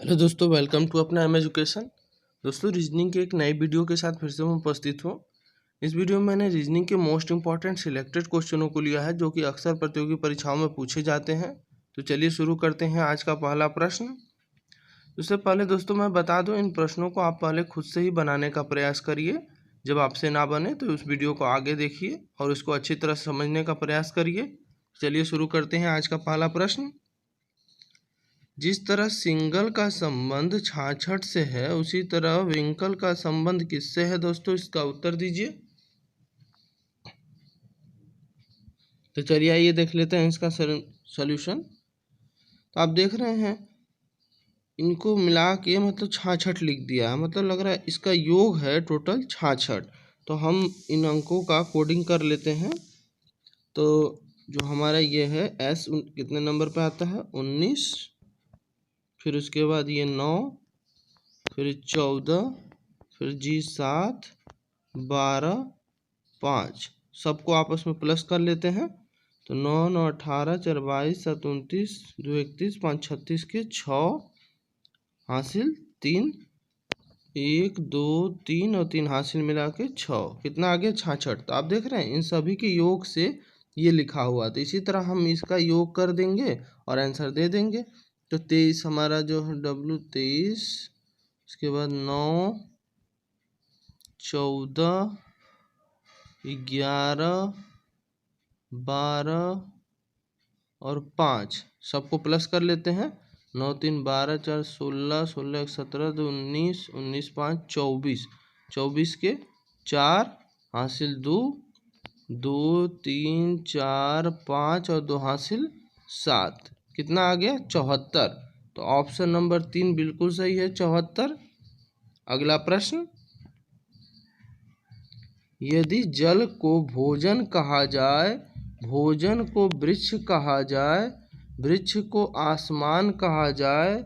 Hello दोस्तों, welcome to अपना M education. दोस्तों, रीजनिंग के एक नई वीडियो के साथ फिर से मैं उपस्थित हूँ। इस वीडियो में मैंने रीजनिंग के मोस्ट इंपॉर्टेंट सिलेक्टेड क्वेश्चनों को लिया है जो कि अक्सर प्रतियोगी परीक्षाओं में पूछे जाते हैं। तो चलिए शुरू करते हैं आज का पहला प्रश्न। उससे पहले दोस्तों मैं बता दूं, इन प्रश्नों को आप पहले खुद से ही बनाने का प्रयास करिए। जब आपसे ना बने तो उस वीडियो को आगे देखिए और उसको अच्छी तरह समझने का प्रयास करिए। चलिए शुरू करते हैं आज का पहला प्रश्न। जिस तरह सिंगल का संबंध छाछठ से है उसी तरह विंकल का संबंध किससे है? दोस्तों इसका उत्तर दीजिए। तो चलिए आइए देख लेते हैं इसका सॉल्यूशन। तो आप देख रहे हैं इनको मिला के मतलब छाछठ लिख दिया है, मतलब लग रहा है इसका योग है टोटल छाछठ। तो हम इन अंकों का कोडिंग कर लेते हैं। तो जो हमारा ये है एस कितने नंबर पे आता है? 19, फिर उसके बाद ये 9, फिर 14, फिर जी 7, 12, 5, सबको आपस में प्लस कर लेते हैं। तो 9 9 18 4 22 7 29 2 31 5 36 के 6 हासिल 3, 1 2 3 और 3 हासिल मिला के 6, कितना आ गया? 66। तो आप देख रहे हैं इन सभी के योग से ये लिखा हुआ। तो इसी तरह हम इसका योग कर देंगे और आंसर दे देंगे। तो 23 हमारा जो है W 23, उसके बाद 9, 14, 11, 12 और 5, सबको प्लस कर लेते हैं। 9 3 12 4 16, 16 1 17 2 19, 19 5 24, 24 के 4 हासिल 2, 2 3 4 5 और 2 हासिल 7, कितना आ गया? 74। तो ऑप्शन नंबर 3 बिल्कुल सही है, 74। अगला प्रश्न। यदि जल को भोजन कहा जाए, भोजन को वृक्ष कहा जाए, वृक्ष को आसमान कहा जाए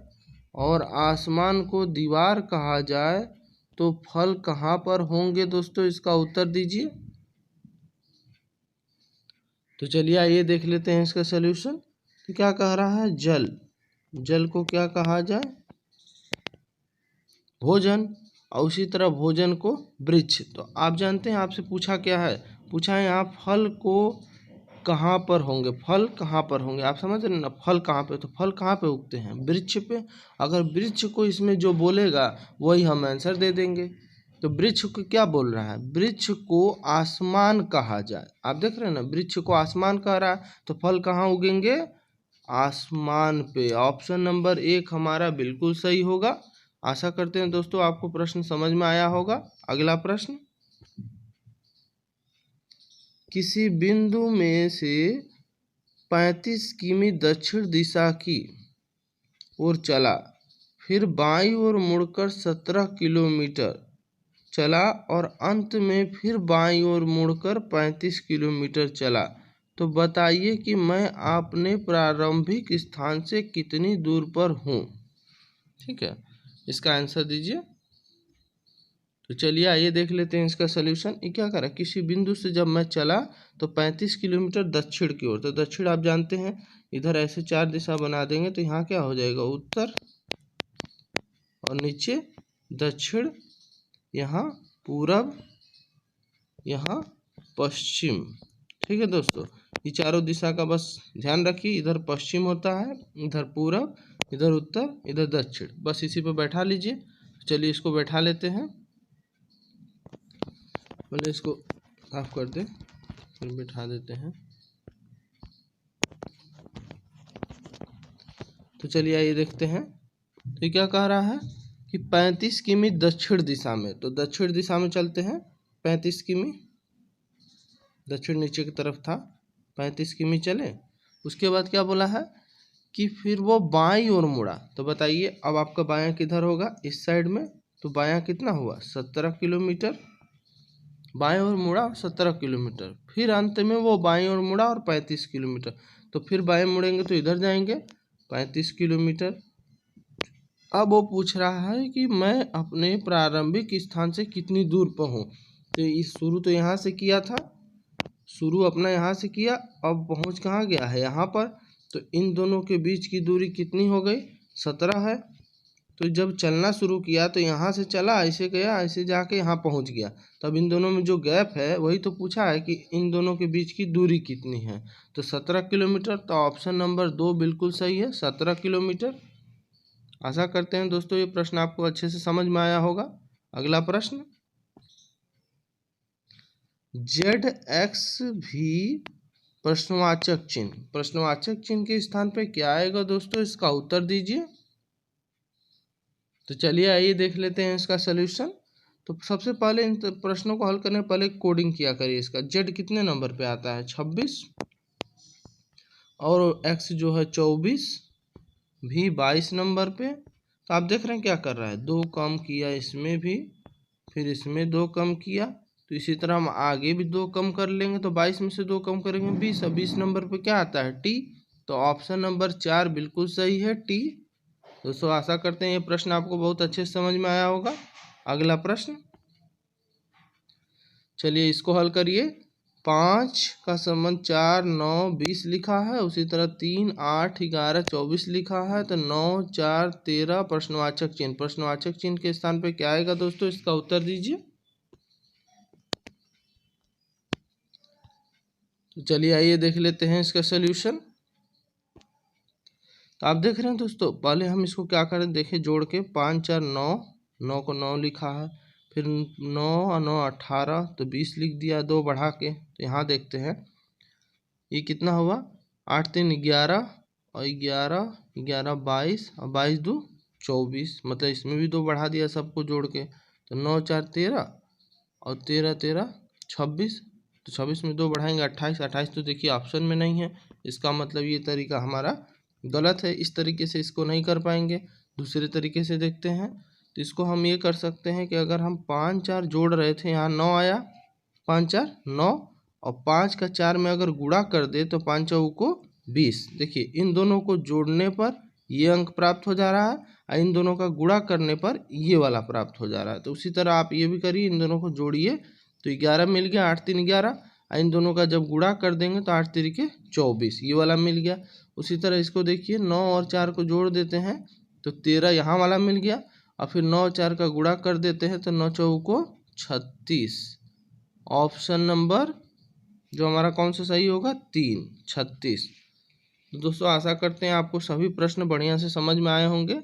और आसमान को दीवार कहा जाए तो फल कहाँ पर होंगे? दोस्तों इसका उत्तर दीजिए। तो चलिए आइए देख लेते हैं इसका सलूशन। तो क्या कह रहा है? जल, जल को क्या कहा जाए? भोजन, और उसी तरह भोजन को वृक्ष। तो आप जानते हैं आपसे पूछा क्या है? पूछा है यहाँ फल को कहाँ पर होंगे, फल कहाँ पर होंगे। आप समझ रहे हैं ना, फल कहाँ पे? तो फल कहाँ पे उगते हैं? वृक्ष पे। अगर वृक्ष को इसमें जो बोलेगा वही हम आंसर दे देंगे। तो वृक्ष को क्या बोल रहा है? वृक्ष को आसमान कहा जाए। आप देख रहे हैं ना, वृक्ष को आसमान कह रहा है, तो फल कहाँ उगेंगे? आसमान पे। ऑप्शन नंबर 1 हमारा बिल्कुल सही होगा। आशा करते हैं दोस्तों आपको प्रश्न समझ में आया होगा। अगला प्रश्न। किसी बिंदु में से 35 किमी दक्षिण दिशा की ओर चला, फिर बाईं ओर मुड़कर 17 किलोमीटर चला और अंत में फिर बाईं ओर मुड़कर 35 किलोमीटर चला। तो बताइए कि मैं अपने प्रारंभिक स्थान से कितनी दूर पर हूँ? ठीक है, इसका आंसर दीजिए। तो चलिए आइए देख लेते हैं इसका सलूशन। ये क्या करा? किसी बिंदु से जब मैं चला तो 35 किलोमीटर दक्षिण की ओर। तो दक्षिण आप जानते हैं, इधर ऐसे 4 दिशा बना देंगे तो यहाँ क्या हो जाएगा? उत्तर, और नीचे दक्षिण, यहाँ पूरब, यहाँ पश्चिम। ठीक है दोस्तों, ये चारों दिशा का बस ध्यान रखिए। इधर पश्चिम होता है, इधर पूरब, इधर उत्तर, इधर दक्षिण। बस इसी पे बैठा लीजिए। चलिए इसको बैठा लेते हैं। पहले इसको साफ कर दें, फिर बिठा देते हैं। तो चलिए आइए देखते हैं। तो ये क्या कह रहा है कि 35 किमी दक्षिण दिशा में। तो दक्षिण दिशा में चलते हैं। 35 किमी दक्षिण नीचे की तरफ था, 35 किमी चले। उसके बाद क्या बोला है कि फिर वो बाईं ओर मुड़ा। तो बताइए अब आपका बायां किधर होगा? इस साइड में। तो बायां कितना हुआ? 17 किलोमीटर। बाएं ओर मुड़ा 17 किलोमीटर, फिर अंत में वो बाएं ओर मुड़ा और 35 किलोमीटर। तो फिर बाएं मुड़ेंगे तो इधर जाएंगे 35 किलोमीटर। अब वो पूछ रहा है कि मैं अपने प्रारंभिक स्थान से कितनी दूर पर हूँ। तो इस शुरू तो यहाँ से किया था, शुरू अपना यहाँ से किया, अब पहुँच कहाँ गया है? यहाँ पर। तो इन दोनों के बीच की दूरी कितनी हो गई? 17 है। तो जब चलना शुरू किया तो यहाँ से चला, ऐसे गया, ऐसे जाके यहाँ पहुँच गया। तब इन दोनों में जो गैप है वही तो पूछा है कि इन दोनों के बीच की दूरी कितनी है। तो 17 किलोमीटर। तो ऑप्शन नंबर 2 बिल्कुल सही है, 17 किलोमीटर। आशा करते हैं दोस्तों ये प्रश्न आपको अच्छे से समझ में आया होगा। अगला प्रश्न, ZX प्रश्नवाचक चिन्ह, प्रश्नवाचक चिन्ह के स्थान पे क्या आएगा दोस्तों, इसका उत्तर दीजिए। तो चलिए आइए देख लेते हैं इसका सलूशन। तो सबसे पहले इन प्रश्नों को हल करने पहले कोडिंग किया करिए। इसका Z कितने नंबर पे आता है, 26, और X जो है 24, V 22 नंबर पे। तो आप देख रहे हैं क्या कर रहा है, 2 कम किया इसमें भी, फिर इसमें 2 कम किया। तो इसी तरह हम आगे भी 2 कम कर लेंगे। तो 22 में से 2 कम करेंगे 20, और 20 नंबर पे क्या आता है, T। तो ऑप्शन नंबर 4 बिल्कुल सही है, T। दोस्तों आशा करते हैं ये प्रश्न आपको बहुत अच्छे से समझ में आया होगा। अगला प्रश्न, चलिए इसको हल करिए। 5 का संबंध 4, 9, 20 लिखा है। उसी तरह 3, 8, 11, 24 लिखा है। तो 9, 4, 13 प्रश्नवाचक चिन्ह, प्रश्नवाचक चिन्ह के स्थान पे क्या आएगा दोस्तों, इसका उत्तर दीजिए। तो चलिए आइए देख लेते हैं इसका सल्यूशन। तो आप देख रहे हैं दोस्तों, पहले हम इसको क्या करें, देखिए जोड़ के 5, 4, 9, 9 को 9 लिखा है, फिर 9 और 9 18, तो 20 लिख दिया 2 बढ़ा के। तो यहाँ देखते हैं ये कितना हुआ, 8 3 11, और 11 11 22, और 22 2 24, मतलब इसमें भी 2 बढ़ा दिया सबको जोड़ के। तो 9 4 13, और 13 13 26। तो 26 में 2 बढ़ाएंगे 28, 28 तो देखिए ऑप्शन में नहीं है। इसका मतलब ये तरीका हमारा गलत है, इस तरीके से इसको नहीं कर पाएंगे। दूसरे तरीके से देखते हैं। तो इसको हम ये कर सकते हैं कि अगर हम 5 4 जोड़ रहे थे, यहाँ 9 आया, 5 4 9, और 5 का 4 में अगर गुणा कर दे तो 5 4 को 20। देखिए इन दोनों को जोड़ने पर ये अंक प्राप्त हो जा रहा है, और इन दोनों का गुणा करने पर ये वाला प्राप्त हो जा रहा है। तो उसी तरह आप ये भी करिए, इन दोनों को जोड़िए। तो 11 मिल गया, 8 3 11, इन दोनों का जब गुणा कर देंगे तो 8 3 के 24, ये वाला मिल गया। उसी तरह इसको देखिए, 9 और 4 को जोड़ देते हैं तो 13 यहाँ वाला मिल गया, और फिर 9 4 का गुणा कर देते हैं तो 9 4 को 36। ऑप्शन नंबर जो हमारा कौन सा सही होगा, 3, 36। तो दोस्तों आशा करते हैं आपको सभी प्रश्न बढ़िया से समझ में आए होंगे।